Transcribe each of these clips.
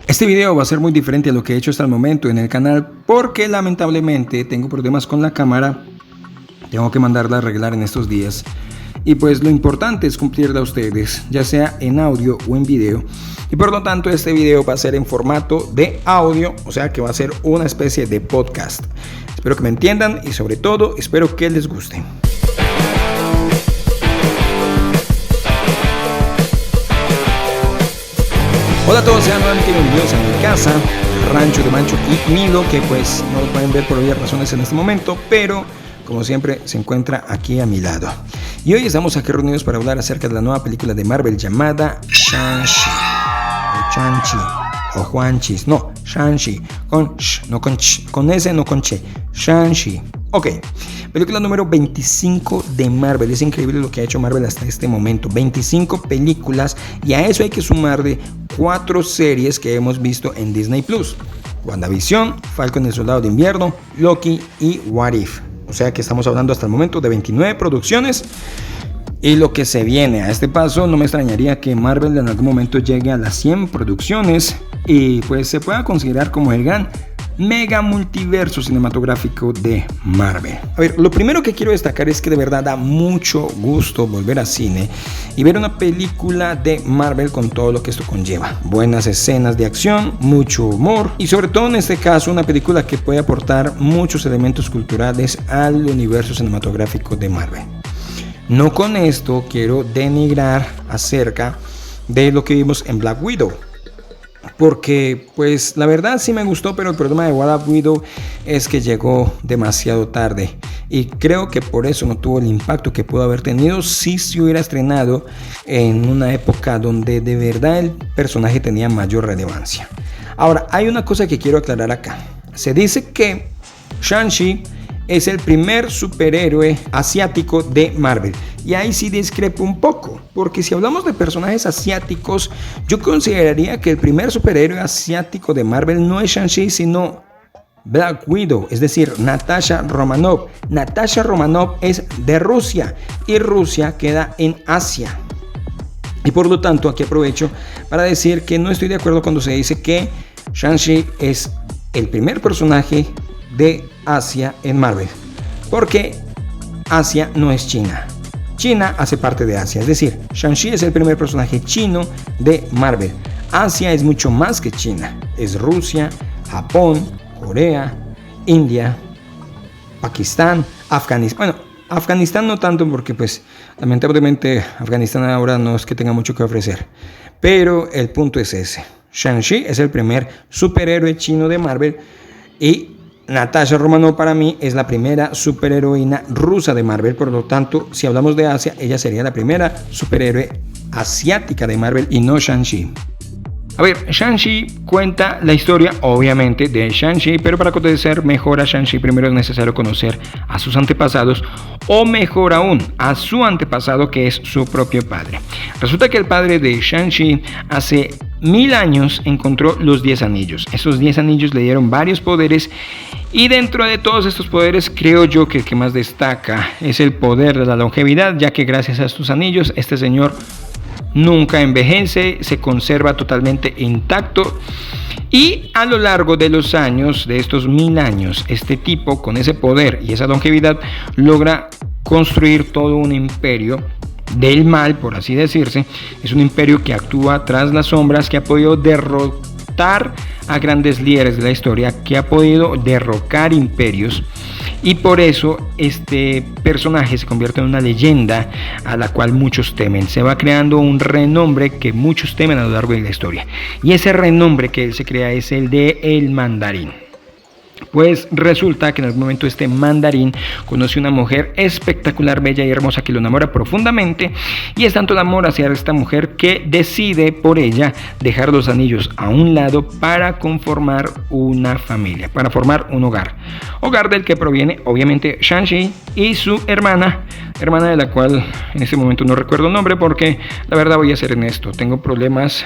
Este video va a ser muy diferente a lo que he hecho hasta el momento en el canal porque lamentablemente tengo problemas con la cámara. Tengo que mandarla a arreglar en estos días. Y pues lo importante es cumplirla a ustedes, ya sea en audio o en video. Y por lo tanto este video va a ser en formato de audio, o sea que va a ser una especie de podcast. Espero que me entiendan y sobre todo espero que les guste. Hola a todos, sean nuevamente bienvenidos a mi casa, el rancho de Mancho y Milo, que pues no lo pueden ver por obvias razones en este momento, pero como siempre se encuentra aquí a mi lado. Y hoy estamos aquí reunidos para hablar acerca de la nueva película de Marvel llamada Shang-Chi, o Shang-Chi, o Juanchis, no, Shang-Chi, con sh, no con ch, con S, no con che, Shang-Chi. Ok, película número 25 de Marvel. Es increíble lo que ha hecho Marvel hasta este momento. 25 películas y a eso hay que sumarle 4 series que hemos visto en Disney+. WandaVision, Falcon el Soldado de Invierno, Loki y What If. O sea que estamos hablando hasta el momento de 29 producciones. Y lo que se viene a este paso, no me extrañaría que Marvel en algún momento llegue a las 100 producciones y pues se pueda considerar como el gran mega multiverso cinematográfico de Marvel. A ver, lo primero que quiero destacar es que de verdad da mucho gusto volver al cine y ver una película de Marvel con todo lo que esto conlleva. Buenas escenas de acción, mucho humor y sobre todo en este caso una película que puede aportar muchos elementos culturales al universo cinematográfico de Marvel. No con esto quiero denigrar acerca de lo que vimos en Black Widow, porque pues la verdad sí me gustó, pero el problema de Black Widow es que llegó demasiado tarde y creo que por eso no tuvo el impacto que pudo haber tenido si se hubiera estrenado en una época donde de verdad el personaje tenía mayor relevancia. Ahora, hay una cosa que quiero aclarar acá. Se dice que Shang-Chi es el primer superhéroe asiático de Marvel. Y ahí sí discrepo un poco, porque si hablamos de personajes asiáticos, yo consideraría que el primer superhéroe asiático de Marvel no es Shang-Chi, sino Black Widow, es decir, Natasha Romanoff. Natasha Romanoff es de Rusia y Rusia queda en Asia. Y por lo tanto, aquí aprovecho para decir que no estoy de acuerdo cuando se dice que Shang-Chi es el primer personaje de Asia en Marvel, porque Asia no es China. China hace parte de Asia, es decir, Shang-Chi es el primer personaje chino de Marvel. Asia es mucho más que China, es Rusia, Japón, Corea, India, Pakistán, Afganistán. Bueno, Afganistán no tanto porque pues lamentablemente Afganistán ahora no es que tenga mucho que ofrecer, pero el punto es ese. Shang-Chi es el primer superhéroe chino de Marvel y Natasha Romanoff para mí es la primera superheroína rusa de Marvel, por lo tanto, si hablamos de Asia, ella sería la primera superhéroe asiática de Marvel y no Shang-Chi. A ver, Shang-Chi cuenta la historia, obviamente, de Shang-Chi, pero para conocer mejor a Shang-Chi primero es necesario conocer a sus antepasados, o mejor aún, a su antepasado que es su propio padre. Resulta que el padre de Shang-Chi hace 1000 años encontró los 10 anillos. Esos 10 anillos le dieron varios poderes y dentro de todos estos poderes creo yo que el que más destaca es el poder de la longevidad, ya que gracias a estos anillos este señor nunca envejece, se conserva totalmente intacto y a lo largo de los años, de estos 1000 años, este tipo con ese poder y esa longevidad logra construir todo un imperio del mal, por así decirse. Es un imperio que actúa tras las sombras, que ha podido derrotar a grandes líderes de la historia, que ha podido derrocar imperios y por eso este personaje se convierte en una leyenda a la cual muchos temen. Se va creando un renombre que muchos temen a lo largo de la historia y ese renombre que él se crea es el de el Mandarín. Pues resulta que en algún momento este Mandarín conoce una mujer espectacular, bella y hermosa que lo enamora profundamente y es tanto el amor hacia esta mujer que decide por ella dejar los anillos a un lado para conformar una familia, para formar un hogar del que proviene obviamente Shang-Chi y su hermana de la cual en este momento no recuerdo el nombre porque la verdad voy a ser honesto, tengo problemas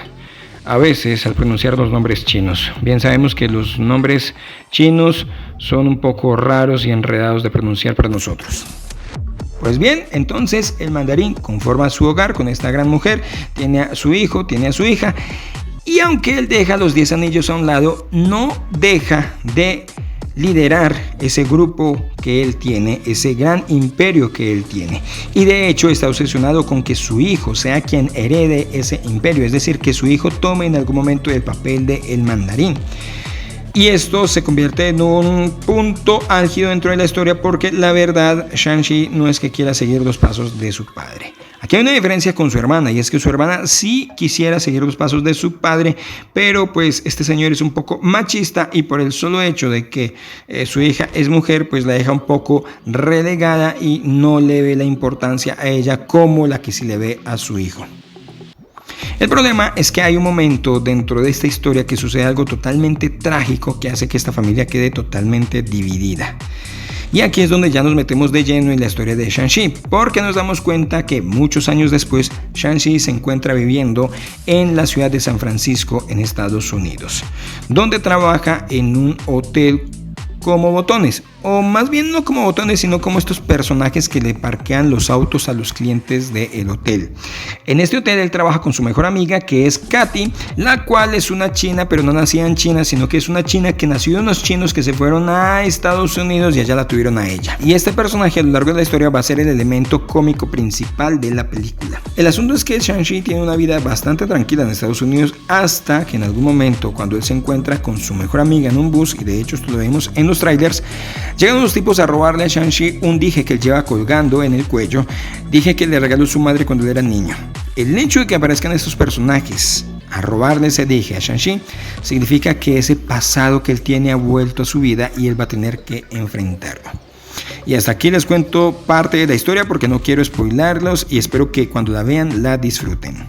a veces al pronunciar los nombres chinos. Bien sabemos que los nombres chinos son un poco raros y enredados de pronunciar para nosotros. Pues bien, entonces el Mandarín conforma su hogar con esta gran mujer, tiene a su hijo, tiene a su hija Y aunque él deja los 10 anillos a un lado, no deja de liderar ese grupo que él tiene, ese gran imperio que él tiene. Y de hecho está obsesionado con que su hijo sea quien herede ese imperio, es decir, que su hijo tome en algún momento el papel de el mandarín. Y esto se convierte en un punto álgido dentro de la historia porque la verdad Shang-Chi no es que quiera seguir los pasos de su padre. Aquí hay una diferencia con su hermana y es que su hermana sí quisiera seguir los pasos de su padre, pero pues este señor es un poco machista y por el solo hecho de que su hija es mujer pues la deja un poco relegada y no le ve la importancia a ella como la que sí le ve a su hijo. El problema es que hay un momento dentro de esta historia que sucede algo totalmente trágico que hace que esta familia quede totalmente dividida. Y aquí es donde ya nos metemos de lleno en la historia de Shang-Chi, porque nos damos cuenta que muchos años después Shang-Chi se encuentra viviendo en la ciudad de San Francisco en Estados Unidos, donde trabaja en un hotel como botones, o más bien no como botones, sino como estos personajes que le parquean los autos a los clientes del hotel. En este hotel él trabaja con su mejor amiga, que es Katy, la cual es una china, pero no nacida en China, sino que es una china que nació de unos chinos que se fueron a Estados Unidos y allá la tuvieron a ella. Y este personaje a lo largo de la historia va a ser el elemento cómico principal de la película. El asunto es que Shang-Chi tiene una vida bastante tranquila en Estados Unidos hasta que en algún momento, cuando él se encuentra con su mejor amiga en un bus, y de hecho esto lo vemos en los trailers, llegan unos tipos a robarle a Shang-Chi un dije que él lleva colgando en el cuello, dije que le regaló su madre cuando él era niño. El hecho de que aparezcan estos personajes a robarle ese dije a Shang-Chi significa que ese pasado que él tiene ha vuelto a su vida y él va a tener que enfrentarlo. Y hasta aquí les cuento parte de la historia porque no quiero spoilarlos y espero que cuando la vean la disfruten.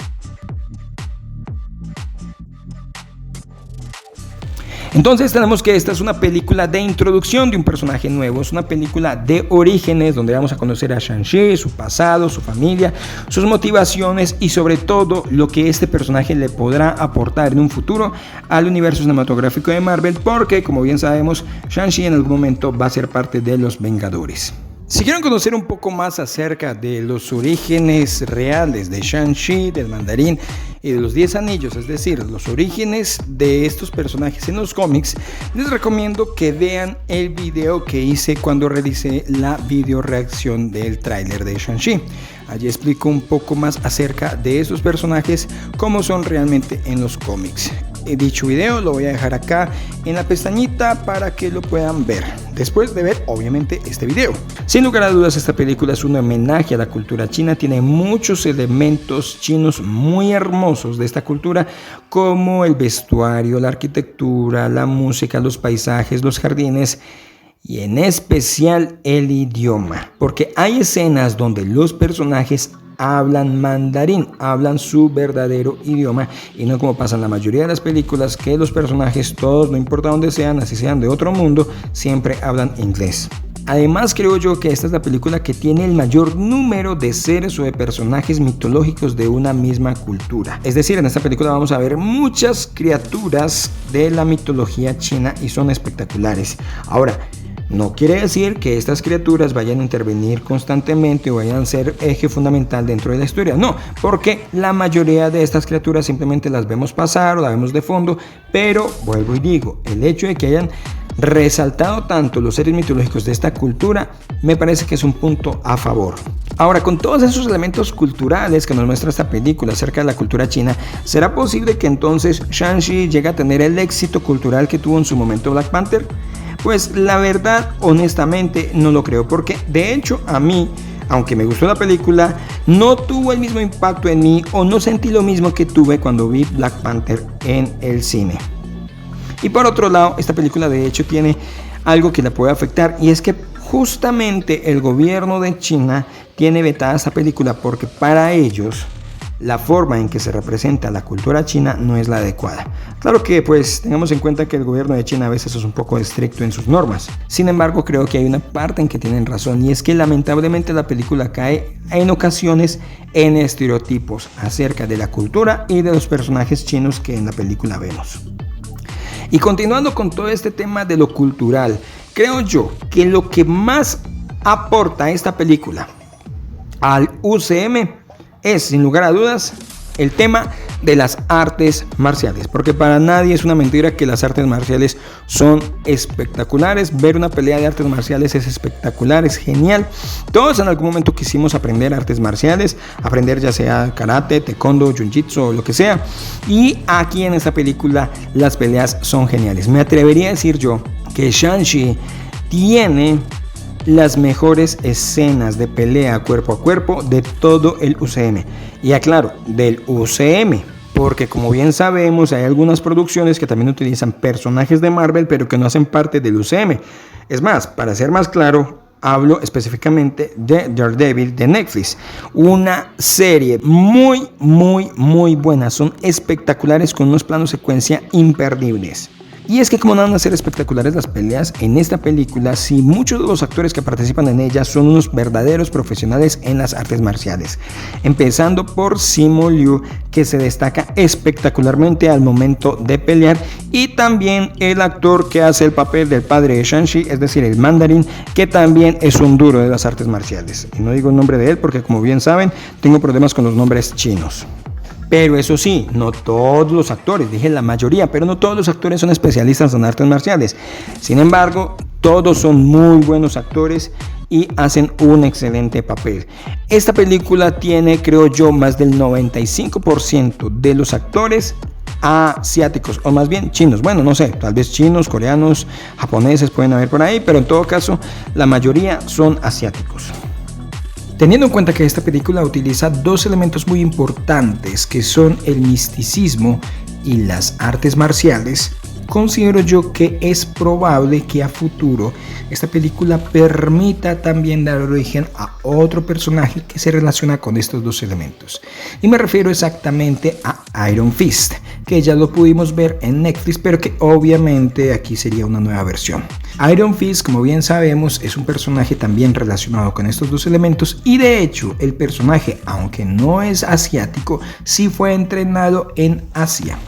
Entonces tenemos que esta es una película de introducción de un personaje nuevo, es una película de orígenes donde vamos a conocer a Shang-Chi, su pasado, su familia, sus motivaciones y sobre todo lo que este personaje le podrá aportar en un futuro al universo cinematográfico de Marvel, porque como bien sabemos Shang-Chi en algún momento va a ser parte de los Vengadores. Si quieren conocer un poco más acerca de los orígenes reales de Shang-Chi, del mandarín y de los 10 anillos, es decir, los orígenes de estos personajes en los cómics, les recomiendo que vean el video que hice cuando realicé la video reacción del tráiler de Shang-Chi. Allí explico un poco más acerca de estos personajes, cómo son realmente en los cómics. Dicho video lo voy a dejar acá en la pestañita para que lo puedan ver después de ver obviamente este video. Sin lugar a dudas esta película es un homenaje a la cultura china, tiene muchos elementos chinos muy hermosos de esta cultura como el vestuario, la arquitectura, la música, los paisajes, los jardines y en especial el idioma, porque hay escenas donde los personajes hablan mandarín, hablan su verdadero idioma y no como pasa en la mayoría de las películas que los personajes todos, no importa dónde sean, así sean de otro mundo, siempre hablan inglés. Además creo yo que esta es la película que tiene el mayor número de seres o de personajes mitológicos de una misma cultura. Es decir, en esta película vamos a ver muchas criaturas de la mitología china y son espectaculares. Ahora, no quiere decir que estas criaturas vayan a intervenir constantemente o vayan a ser eje fundamental dentro de la historia, no, porque la mayoría de estas criaturas simplemente las vemos pasar o las vemos de fondo, pero vuelvo y digo, el hecho de que hayan resaltado tanto los seres mitológicos de esta cultura me parece que es un punto a favor. Ahora, con todos esos elementos culturales que nos muestra esta película acerca de la cultura china, ¿será posible que entonces Shang-Chi llegue a tener el éxito cultural que tuvo en su momento Black Panther? Pues la verdad, honestamente, no lo creo, porque de hecho a mí, aunque me gustó la película, no tuvo el mismo impacto en mí o no sentí lo mismo que tuve cuando vi Black Panther en el cine. Y por otro lado, esta película de hecho tiene algo que la puede afectar y es que justamente el gobierno de China tiene vetada esta película porque para ellos la forma en que se representa la cultura china no es la adecuada. Claro que pues tengamos en cuenta que el gobierno de China a veces es un poco estricto en sus normas. Sin embargo, creo que hay una parte en que tienen razón y es que lamentablemente la película cae en ocasiones en estereotipos acerca de la cultura y de los personajes chinos que en la película vemos. Y continuando con todo este tema de lo cultural, creo yo que lo que más aporta esta película al UCM es, sin lugar a dudas, el tema de las artes marciales, porque para nadie es una mentira que las artes marciales son espectaculares. Ver una pelea de artes marciales es espectacular, es genial. Todos en algún momento quisimos aprender artes marciales, aprender ya sea karate, taekwondo, jiu-jitsu o lo que sea, y aquí en esta película las peleas son geniales. Me atrevería a decir yo que Shang-Chi tiene las mejores escenas de pelea cuerpo a cuerpo de todo el UCM. Y aclaro, del UCM, porque como bien sabemos hay algunas producciones que también utilizan personajes de Marvel pero que no hacen parte del UCM. Es más, para ser más claro, hablo específicamente de Daredevil de Netflix, una serie muy buena, son espectaculares con unos planos secuencia imperdibles. Y es que como no van a ser espectaculares las peleas en esta película, si muchos de los actores que participan en ella son unos verdaderos profesionales en las artes marciales. Empezando por Simu Liu, que se destaca espectacularmente al momento de pelear, y también el actor que hace el papel del padre de Shang-Chi, es decir, el mandarín, que también es un duro de las artes marciales. Y no digo el nombre de él porque, como bien saben, tengo problemas con los nombres chinos. Pero eso sí, no todos los actores, dije la mayoría, pero no todos los actores son especialistas en artes marciales. Sin embargo, todos son muy buenos actores y hacen un excelente papel. Esta película tiene, creo yo, más del 95% de los actores asiáticos, o más bien chinos. Bueno, no sé, tal vez chinos, coreanos, japoneses pueden haber por ahí, pero en todo caso, la mayoría son asiáticos. Teniendo en cuenta que esta película utiliza dos elementos muy importantes que son el misticismo y las artes marciales, considero yo que es probable que a futuro esta película permita también dar origen a otro personaje que se relaciona con estos dos elementos. Y me refiero exactamente a Iron Fist, que ya lo pudimos ver en Netflix, pero que obviamente aquí sería una nueva versión. Iron Fist, como bien sabemos, es un personaje también relacionado con estos dos elementos, y de hecho el personaje, aunque no es asiático, sí fue entrenado en Asia.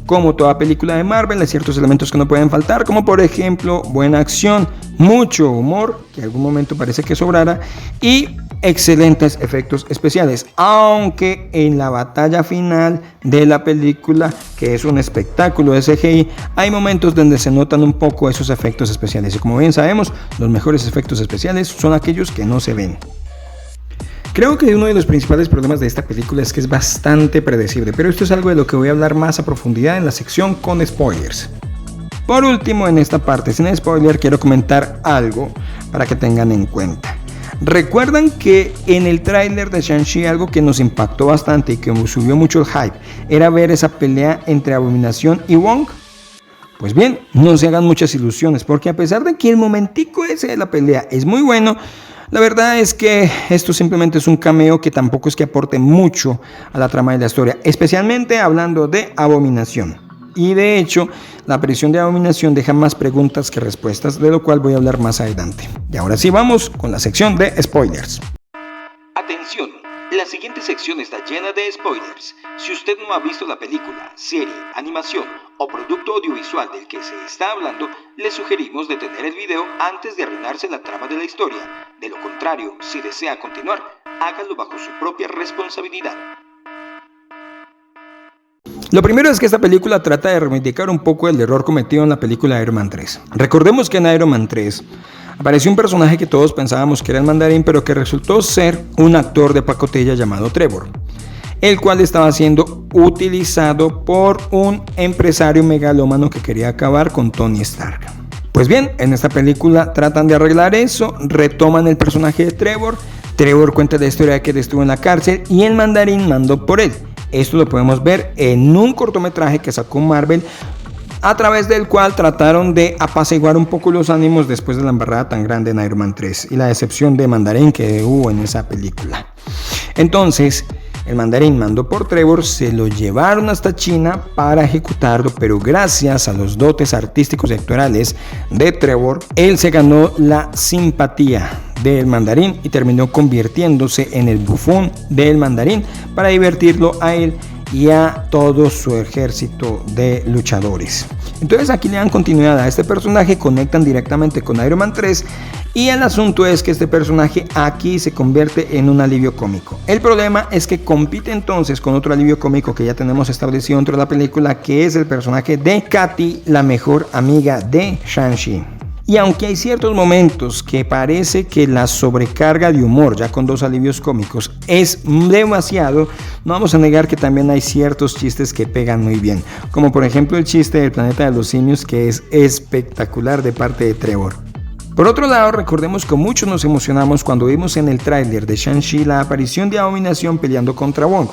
Como toda película de Marvel, hay ciertos elementos que no pueden faltar, como por ejemplo buena acción, mucho humor, que en algún momento parece que sobrara, y excelentes efectos especiales, aunque en la batalla final de la película, que es un espectáculo de CGI, hay momentos donde se notan un poco esos efectos especiales, y como bien sabemos, los mejores efectos especiales son aquellos que no se ven. Creo que uno de los principales problemas de esta película es que es bastante predecible, pero esto es algo de lo que voy a hablar más a profundidad en la sección con spoilers. Por último, en esta parte sin spoiler, quiero comentar algo para que tengan en cuenta. ¿Recuerdan que en el tráiler de Shang-Chi algo que nos impactó bastante y que subió mucho el hype era ver esa pelea entre Abominación y Wong? Pues bien, no se hagan muchas ilusiones, porque a pesar de que el momentico ese de la pelea es muy bueno, la verdad es que esto simplemente es un cameo que tampoco es que aporte mucho a la trama de la historia, especialmente hablando de Abominación. Y de hecho, la aparición de Abominación deja más preguntas que respuestas, de lo cual voy a hablar más adelante. Y ahora sí vamos con la sección de spoilers. Atención, la siguiente sección está llena de spoilers. Si usted no ha visto la película, serie, animación o producto audiovisual del que se está hablando, le sugerimos detener el video antes de arruinarse la trama de la historia. De lo contrario, si desea continuar, hágalo bajo su propia responsabilidad. Lo primero es que esta película trata de reivindicar un poco el error cometido en la película Iron Man 3. Recordemos que en Iron Man 3 apareció un personaje que todos pensábamos que era el mandarín, pero que resultó ser un actor de pacotilla llamado Trevor, el cual estaba siendo utilizado por un empresario megalómano que quería acabar con Tony Stark. Pues bien, en esta película tratan de arreglar eso, retoman el personaje de Trevor. Trevor cuenta la historia de que él estuvo en la cárcel y el mandarín mandó por él. Esto lo podemos ver en un cortometraje que sacó Marvel, a través del cual trataron de apaciguar un poco los ánimos después de la embarrada tan grande en Iron Man 3 y la decepción de mandarín que hubo en esa película. Entonces, el mandarín mandó por Trevor, se lo llevaron hasta China para ejecutarlo, pero gracias a los dotes artísticos y actorales de Trevor, él se ganó la simpatía del mandarín y terminó convirtiéndose en el bufón del mandarín para divertirlo a él y a todo su ejército de luchadores. Entonces aquí le dan continuidad a este personaje, conectan directamente con Iron Man 3 Y el asunto es que este personaje aquí se convierte en un alivio cómico. El problema es que compite entonces con otro alivio cómico que ya tenemos establecido dentro de la película, que es el personaje de Katy, la mejor amiga de Shang-Chi. Y aunque hay ciertos momentos que parece que la sobrecarga de humor, ya con 2 alivios cómicos, es demasiado, no vamos a negar que también hay ciertos chistes que pegan muy bien, como por ejemplo el chiste del planeta de los simios, que es espectacular de parte de Trevor. Por otro lado, recordemos que muchos nos emocionamos cuando vimos en el tráiler de Shang-Chi la aparición de Abominación peleando contra Wong.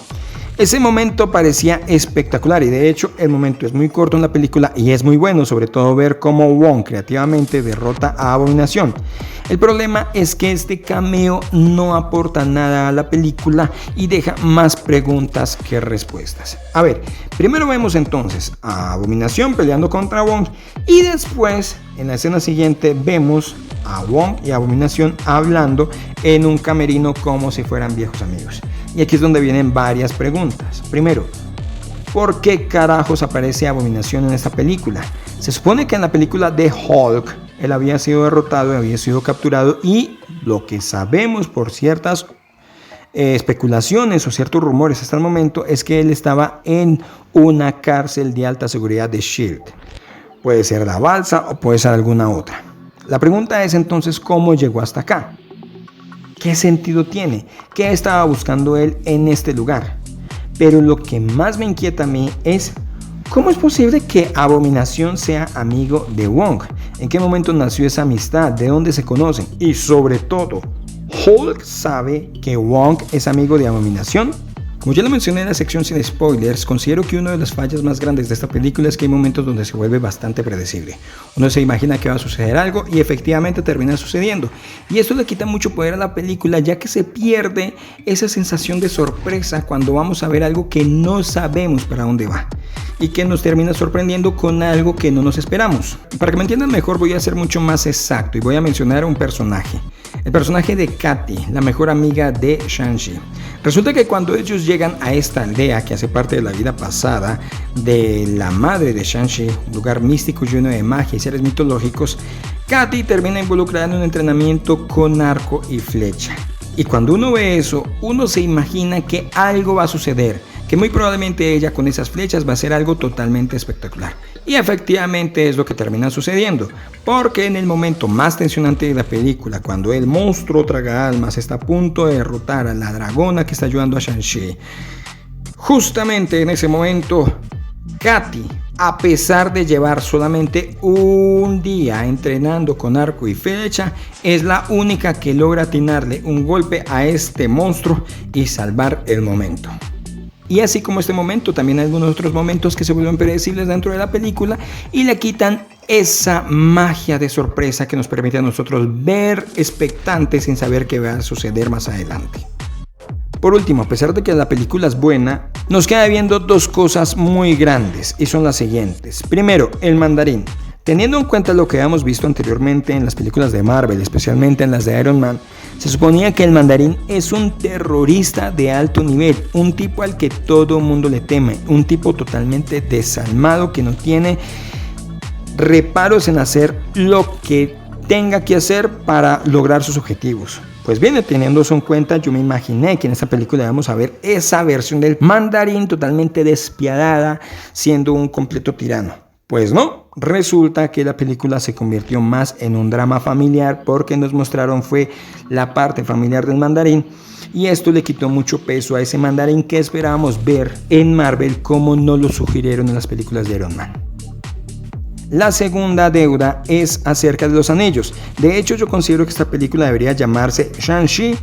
Ese momento parecía espectacular y de hecho el momento es muy corto en la película y es muy bueno, sobre todo ver cómo Wong creativamente derrota a Abominación. El problema es que este cameo no aporta nada a la película y deja más preguntas que respuestas. A ver, primero vemos entonces a Abominación peleando contra Wong y después en la escena siguiente vemos a Wong y Abominación hablando en un camerino como si fueran viejos amigos. Y aquí es donde vienen varias preguntas. Primero, ¿por qué carajos aparece Abominación en esta película? Se supone que en la película de Hulk él había sido derrotado, había sido capturado y lo que sabemos por ciertas especulaciones o ciertos rumores hasta el momento es que él estaba en una cárcel de alta seguridad de S.H.I.E.L.D. Puede ser la Balsa o puede ser alguna otra. La pregunta es entonces ¿cómo llegó hasta acá? ¿Qué sentido tiene? ¿Qué estaba buscando él en este lugar? Pero lo que más me inquieta a mí es ¿cómo es posible que Abominación sea amigo de Wong? ¿En qué momento nació esa amistad? ¿De dónde se conocen? Y sobre todo, ¿Hulk sabe que Wong es amigo de Abominación? Como ya lo mencioné en la sección sin spoilers, considero que una de las fallas más grandes de esta película es que hay momentos donde se vuelve bastante predecible. Uno se imagina que va a suceder algo y efectivamente termina sucediendo. Y esto le quita mucho poder a la película, ya que se pierde esa sensación de sorpresa cuando vamos a ver algo que no sabemos para dónde va y que nos termina sorprendiendo con algo que no nos esperamos. Para que me entiendan mejor voy a ser mucho más exacto y voy a mencionar un personaje. El personaje de Katy, la mejor amiga de Shang-Chi. Resulta que cuando ellos llegan a esta aldea que hace parte de la vida pasada de la madre de Shang-Chi, un lugar místico lleno de magia y seres mitológicos, Katy termina involucrada en un entrenamiento con arco y flecha. Y cuando uno ve eso, uno se imagina que algo va a suceder, que muy probablemente ella con esas flechas va a hacer algo totalmente espectacular. Y efectivamente es lo que termina sucediendo, porque en el momento más tensionante de la película, cuando el monstruo traga almas está a punto de derrotar a la dragona que está ayudando a Shang-Chi, justamente en ese momento, Katy, a pesar de llevar solamente un día entrenando con arco y flecha, es la única que logra atinarle un golpe a este monstruo y salvar el momento. Y así como este momento, también hay algunos otros momentos que se vuelven predecibles dentro de la película y le quitan esa magia de sorpresa que nos permite a nosotros ver expectantes sin saber qué va a suceder más adelante. Por último, a pesar de que la película es buena, nos queda viendo 2 cosas muy grandes y son las siguientes. Primero, el mandarín. Teniendo en cuenta lo que hemos visto anteriormente en las películas de Marvel, especialmente en las de Iron Man, se suponía que el mandarín es un terrorista de alto nivel, un tipo al que todo mundo le teme, un tipo totalmente desalmado que no tiene reparos en hacer lo que tenga que hacer para lograr sus objetivos. Pues bien, teniendo eso en cuenta, yo me imaginé que en esta película íbamos a ver esa versión del mandarín totalmente despiadada, siendo un completo tirano. Pues no, resulta que la película se convirtió más en un drama familiar porque nos mostraron fue la parte familiar del mandarín y esto le quitó mucho peso a ese mandarín que esperábamos ver en Marvel como nos lo sugirieron en las películas de Iron Man. La segunda deuda es acerca de los anillos. De hecho, yo considero que esta película debería llamarse Shang-Chi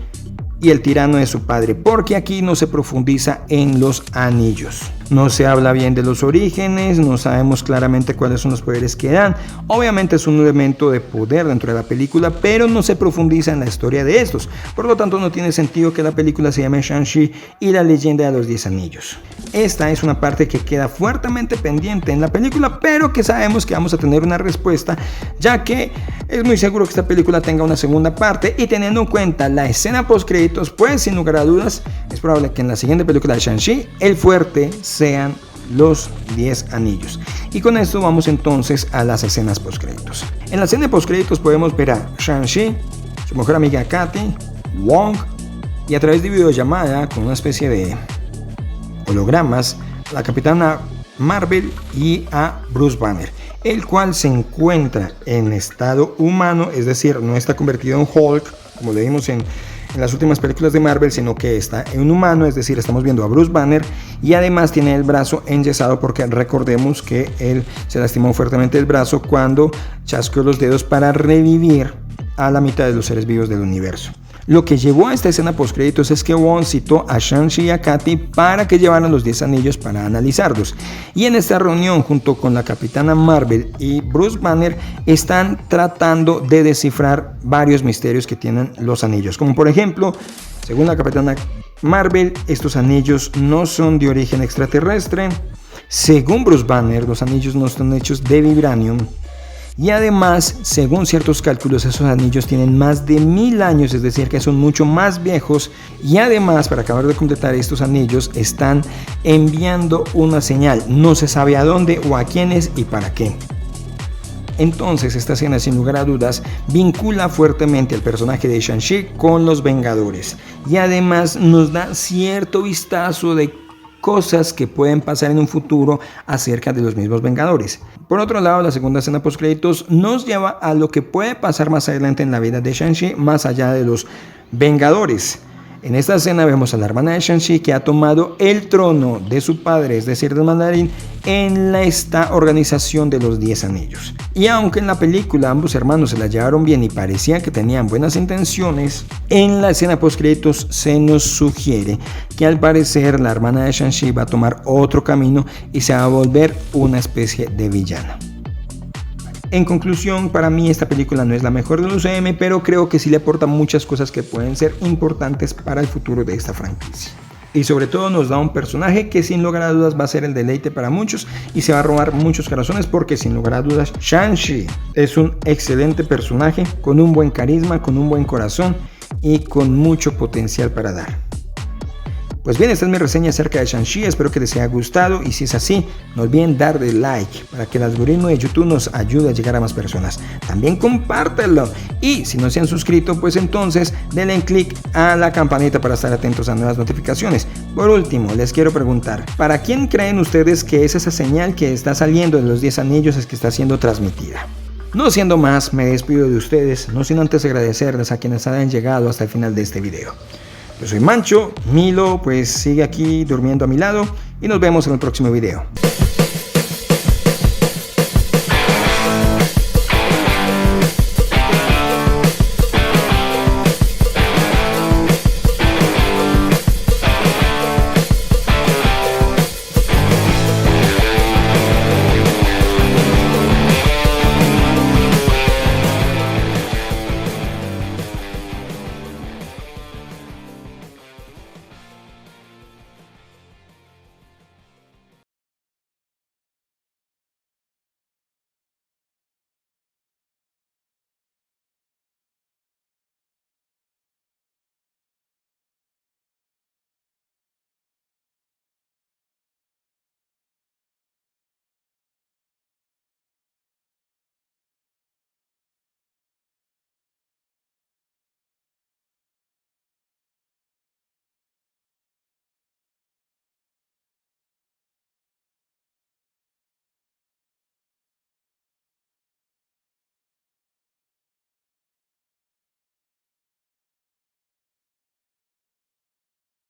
y el tirano de su padre, porque aquí no se profundiza en los anillos. No se habla bien de los orígenes, no sabemos claramente cuáles son los poderes que dan. Obviamente es un elemento de poder dentro de la película, pero no se profundiza en la historia de estos. Por lo tanto, no tiene sentido que la película se llame Shang-Chi y la leyenda de los 10 anillos. Esta es una parte que queda fuertemente pendiente en la película, pero que sabemos que vamos a tener una respuesta, ya que es muy seguro que esta película tenga una segunda parte, y teniendo en cuenta la escena post-créditos, pues sin lugar a dudas, es probable que en la siguiente película de Shang-Chi, el fuerte sean los 10 anillos. Y con esto vamos entonces a las escenas postcréditos. En la escena postcréditos podemos ver a Shang-Chi, su mujer amiga Katy, Wong, y a través de videollamada con una especie de hologramas, la Capitana Marvel y a Bruce Banner, el cual se encuentra en estado humano, es decir, no está convertido en Hulk, como le vimos en las últimas películas de Marvel, sino que está en un humano, es decir, estamos viendo a Bruce Banner, y además tiene el brazo enyesado porque recordemos que él se lastimó fuertemente el brazo cuando chasqueó los dedos para revivir a la mitad de los seres vivos del universo. Lo que llevó a esta escena postcréditos es que Wong citó a Shang-Chi y a Katy para que llevaran los 10 anillos para analizarlos. Y en esta reunión, junto con la Capitana Marvel y Bruce Banner, están tratando de descifrar varios misterios que tienen los anillos. Como por ejemplo, según la Capitana Marvel, estos anillos no son de origen extraterrestre. Según Bruce Banner, los anillos no están hechos de vibranium. Y además, según ciertos cálculos, esos anillos tienen más de 1000 años, es decir, que son mucho más viejos. Y además, para acabar de completar, estos anillos están enviando una señal. No se sabe a dónde o a quiénes y para qué. Entonces, esta escena, sin lugar a dudas, vincula fuertemente al personaje de Shang-Chi con los Vengadores. Y además nos da cierto vistazo de cosas que pueden pasar en un futuro acerca de los mismos Vengadores. Por otro lado, la segunda escena postcréditos nos lleva a lo que puede pasar más adelante en la vida de Shang-Chi, más allá de los Vengadores. En esta escena vemos a la hermana de Shang-Chi que ha tomado el trono de su padre, es decir, del mandarín, en esta organización de los 10 anillos. Y aunque en la película ambos hermanos se la llevaron bien y parecía que tenían buenas intenciones, en la escena postcréditos se nos sugiere que al parecer la hermana de Shang-Chi va a tomar otro camino y se va a volver una especie de villana. En conclusión, para mí esta película no es la mejor del UCM, pero creo que sí le aporta muchas cosas que pueden ser importantes para el futuro de esta franquicia. Y sobre todo nos da un personaje que sin lugar a dudas va a ser el deleite para muchos y se va a robar muchos corazones porque sin lugar a dudas Shang-Chi es un excelente personaje con un buen carisma, con un buen corazón y con mucho potencial para dar. Pues bien, esta es mi reseña acerca de Shang-Chi, espero que les haya gustado y si es así, no olviden darle like para que el algoritmo de YouTube nos ayude a llegar a más personas. También compártanlo y si no se han suscrito, pues entonces denle click a la campanita para estar atentos a nuevas notificaciones. Por último, les quiero preguntar, ¿para quién creen ustedes que es esa señal que está saliendo de los 10 anillos es que está siendo transmitida? No siendo más, me despido de ustedes, no sin antes agradecerles a quienes hayan llegado hasta el final de este video. Yo soy Mancho, Milo pues sigue aquí durmiendo a mi lado y nos vemos en el próximo video.